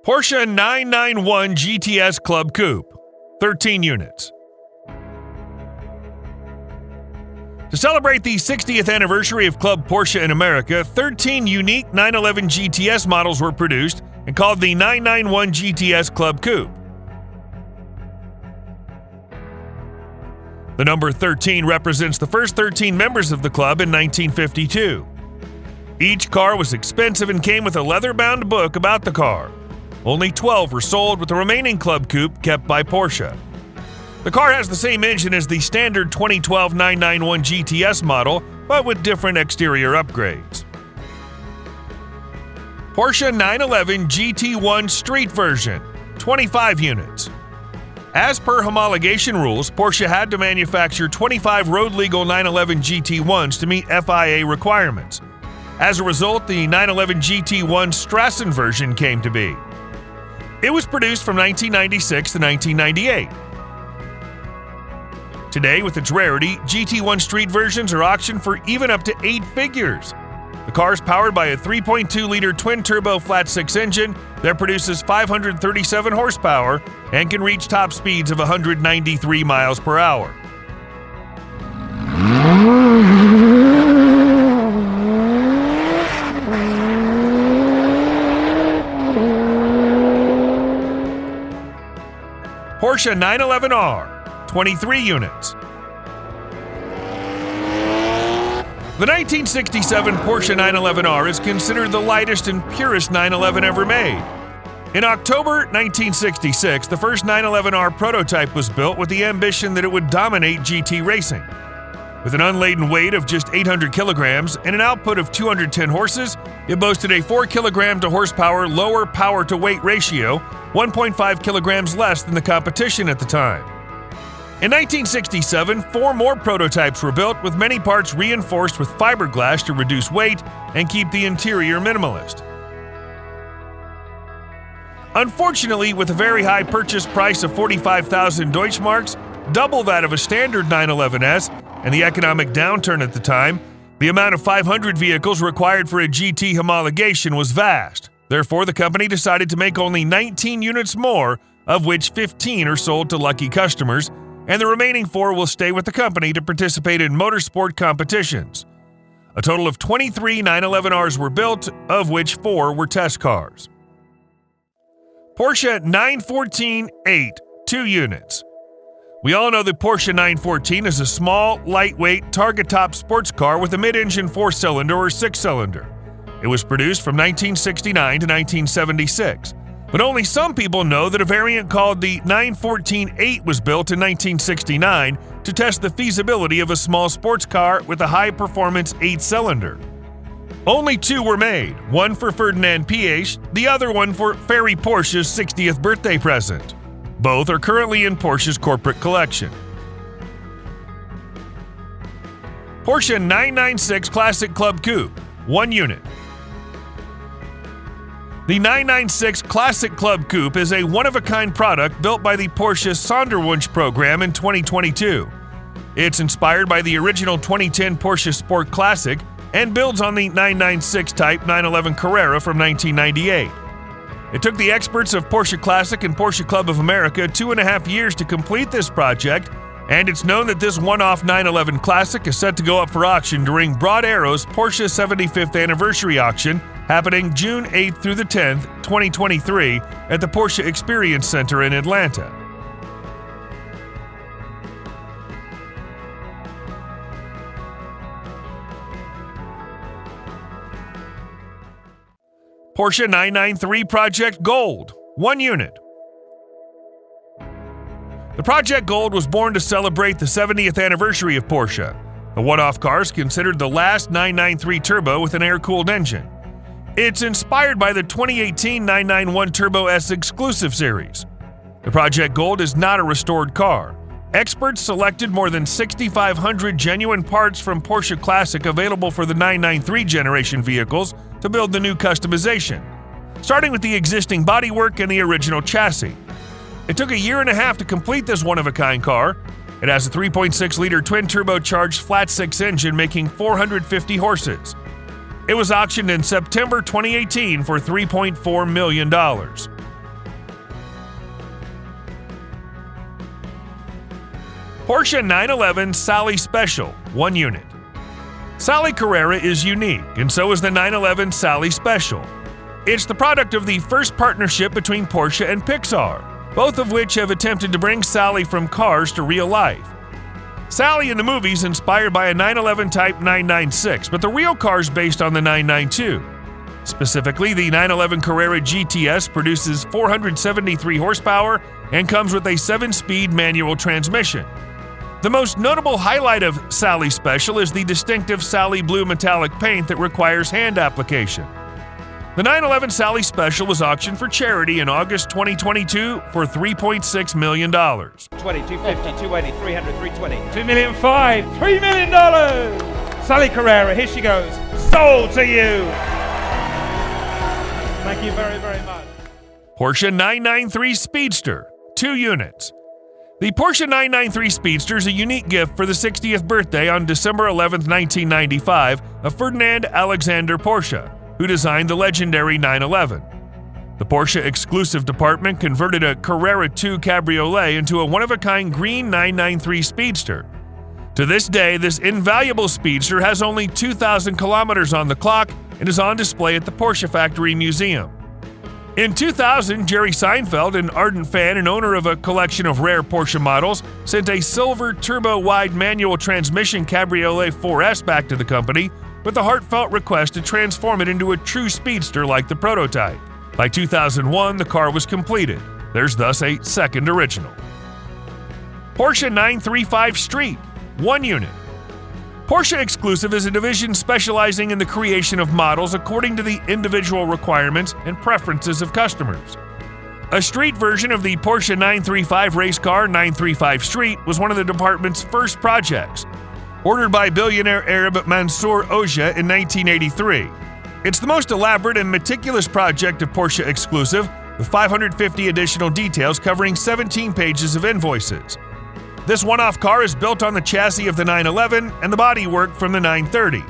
Porsche 991 GTS Club Coupe, 13 units. To celebrate the 60th anniversary of Club Porsche in America, 13 unique 911 GTS models were produced and called the 991 GTS Club Coupe. The number 13 represents the first 13 members of the club in 1952. Each car was expensive and came with a leather-bound book about the car. Only 12 were sold, with the remaining Club Coupe kept by Porsche. The car has the same engine as the standard 2012 991 GTS model, but with different exterior upgrades. Porsche 911 GT1 Street Version, 25 units. As per homologation rules, Porsche had to manufacture 25 road-legal 911 GT1s to meet FIA requirements. As a result, the 911 GT1 Strassen version came to be. It was produced from 1996 to 1998. Today, with its rarity, GT1 Street versions are auctioned for even up to 8 figures. The car is powered by a 3.2-liter twin-turbo flat-six engine that produces 537 horsepower and can reach top speeds of 193 miles per hour. Porsche 911R, 23 units. The 1967 Porsche 911R is considered the lightest and purest 911 ever made. In October 1966, the first 911R prototype was built with the ambition that it would dominate GT racing. With an unladen weight of just 800 kilograms and an output of 210 horses, it boasted a 4 kilogram to horsepower lower power to weight ratio, 1.5 kilograms less than the competition at the time. In 1967, 4 more prototypes were built, with many parts reinforced with fiberglass to reduce weight and keep the interior minimalist. Unfortunately, with a very high purchase price of 45,000 Deutschmarks, double that of a standard 911S, and the economic downturn at the time, the amount of 500 vehicles required for a GT homologation was vast. Therefore, the company decided to make only 19 units more, of which 15 are sold to lucky customers, and the remaining 4 will stay with the company to participate in motorsport competitions. A total of 23 911Rs were built, of which 4 were test cars. Porsche 914-8, 2 units. We all know that Porsche 914 is a small, lightweight, target-top sports car with a mid-engine 4-cylinder or 6-cylinder. It was produced from 1969 to 1976. But only some people know that a variant called the 914-8 was built in 1969 to test the feasibility of a small sports car with a high-performance 8-cylinder. Only 2 were made, one for Ferdinand Piëch, the other one for Ferry Porsche's 60th birthday present. Both are currently in Porsche's corporate collection. Porsche 996 Classic Club Coupe, 1 unit. The 996 Classic Club Coupe is a one-of-a-kind product built by the Porsche Sonderwunsch program in 2022. It's inspired by the original 2010 Porsche Sport Classic and builds on the 996 Type 911 Carrera from 1998. It took the experts of Porsche Classic and Porsche Club of America 2.5 years to complete this project, and it's known that this one-off 911 Classic is set to go up for auction during Broad Arrow's Porsche 75th Anniversary Auction, happening June 8th through the 10th, 2023, at the Porsche Experience Center in Atlanta. Porsche 993 Project Gold, 1 unit. The Project Gold was born to celebrate the 70th anniversary of Porsche. The one-off car is considered the last 993 turbo with an air-cooled engine. It's inspired by the 2018 991 Turbo S Exclusive Series. The Project Gold is not a restored car. Experts selected more than 6,500 genuine parts from Porsche Classic available for the 993 generation vehicles to build the new customization, starting with the existing bodywork and the original chassis. It took 1.5 years to complete this one-of-a-kind car. It has a 3.6-liter twin-turbocharged flat-six engine making 450 horses. It was auctioned in September 2018 for $3.4 million. Porsche 911 Sally Special, 1 unit. Sally Carrera is unique, and so is the 911 Sally Special. It's the product of the first partnership between Porsche and Pixar, both of which have attempted to bring Sally from cars to real life. Sally in the movie is inspired by a 911 Type 996, but the real car is based on the 992. Specifically, the 911 Carrera GTS produces 473 horsepower and comes with a 7-speed manual transmission. The most notable highlight of Sally Special is the distinctive Sally Blue metallic paint that requires hand application. The 911 Sally Special was auctioned for charity in August 2022 for $3.6 million. 20, 250, 280, 300, 320. $2,500,000, $3 million! Sally Carrera, here she goes. Sold to you! Thank you very, very much. Porsche 993 Speedster, 2 units. The Porsche 993 Speedster is a unique gift for the 60th birthday on December 11, 1995 of Ferdinand Alexander Porsche, who designed the legendary 911. The Porsche exclusive department converted a Carrera II Cabriolet into a one-of-a-kind green 993 Speedster. To this day, this invaluable Speedster has only 2,000 kilometers on the clock and is on display at the Porsche Factory Museum. In 2000, Jerry Seinfeld, an ardent fan and owner of a collection of rare Porsche models, sent a silver turbo-wide manual transmission Cabriolet 4S back to the company with a heartfelt request to transform it into a true speedster like the prototype. By 2001, the car was completed. There's thus a second original. Porsche 935 Street, 1 unit. Porsche Exclusive is a division specializing in the creation of models according to the individual requirements and preferences of customers. A street version of the Porsche 935 race car 935 Street was one of the department's first projects, ordered by billionaire Arab Mansour Oja in 1983. It's the most elaborate and meticulous project of Porsche Exclusive, with 550 additional details covering 17 pages of invoices. This one-off car is built on the chassis of the 911 and the bodywork from the 930.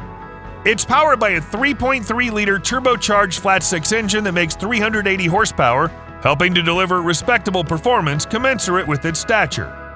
It's powered by a 3.3-liter turbocharged flat-six engine that makes 380 horsepower, helping to deliver respectable performance commensurate with its stature.